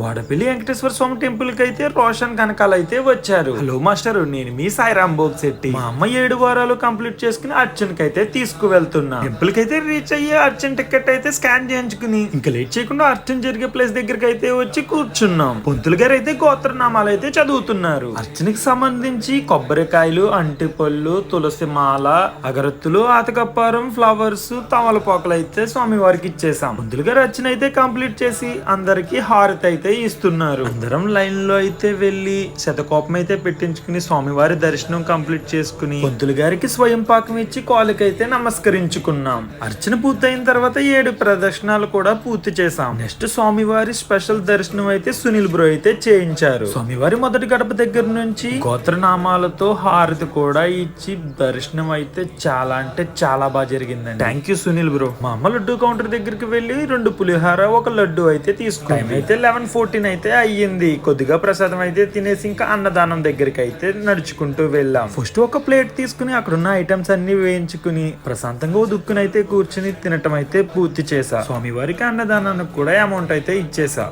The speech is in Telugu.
వాడపల్లి వెంకటేశ్వర స్వామి టెంపుల్ కి అయితే రోషన్ కనకాల అయితే వచ్చారు. హలో మాస్టర్, నేను మీ సాయిరామ్ బోబ్ శెట్టి. మా అమ్మ 7 వారాలు కంప్లీట్ చేసుకుని అర్చన్ కి అయితే తీసుకువెళ్తున్నా. టెంపుల్ కి అయితే రీచ్ అయ్యి అర్చన్ టికెట్ అయితే స్కాన్ చేయించుకుని ఇంకా లేట్ చేయకుండా అర్చన్ జరిగే ప్లేస్ దగ్గరికి అయితే వచ్చి కూర్చున్నాం. పంతులు గారు అయితే గోత్రనామాలు అయితే చదువుతున్నారు. అర్చనకి సంబంధించి కొబ్బరికాయలు, అంటిపళ్ళు, తులసి మాల, అగరత్తులు, ఆతకప్పారం, ఫ్లవర్స్, తమలపాకులు అయితే స్వామి వారికి ఇచ్చేసాం. పంతులు గారు అర్చన అయితే కంప్లీట్ చేసి అందరికి హారతి అయితే ఇస్తున్నారు. అందరం లైన్ లో అయితే వెళ్లి శతకోపం అయితే పెట్టించుకుని స్వామివారి దర్శనం కంప్లీట్ చేసుకుని పంతులు గారికి స్వయం పాకం ఇచ్చి కాలుకైతే నమస్కరించుకున్నాం. అర్చన పూర్తయిన తర్వాత 7 ప్రదర్శనలు కూడా పూర్తి చేశాం. నెక్స్ట్ స్వామివారి స్పెషల్ దర్శనం అయితే సునీల్ బ్రో అయితే చేయించారు. స్వామివారి మొదటి గడప దగ్గర నుంచి గోత్రనామాలతో హారతి కూడా ఇచ్చి దర్శనం అయితే చాలా అంటే చాలా బాగా జరిగిందండి. Thank you Sunil bro. మా అమ్మ లడ్డు కౌంటర్ దగ్గరికి వెళ్లి 2 పులిహార, 1 లడ్డు అయితే తీసుకున్నాం. అయితే 11:14 అయితే అయ్యింది. కొద్దిగా ప్రసాదం అయితే తినేసి ఇంకా అన్నదానం దగ్గరికి అయితే నడుచుకుంటూ వెళ్ళాం. ఫస్ట్ ఒక ప్లేట్ తీసుకుని అక్కడ ఉన్న ఐటమ్స్ అన్ని వేయించుకుని ప్రశాంతంగా దుక్కుని అయితే కూర్చుని తినటం అయితే పూర్తి చేశా. స్వామివారికి అన్నదానానికి కూడా అమౌంట్ అయితే ఇచ్చేసా.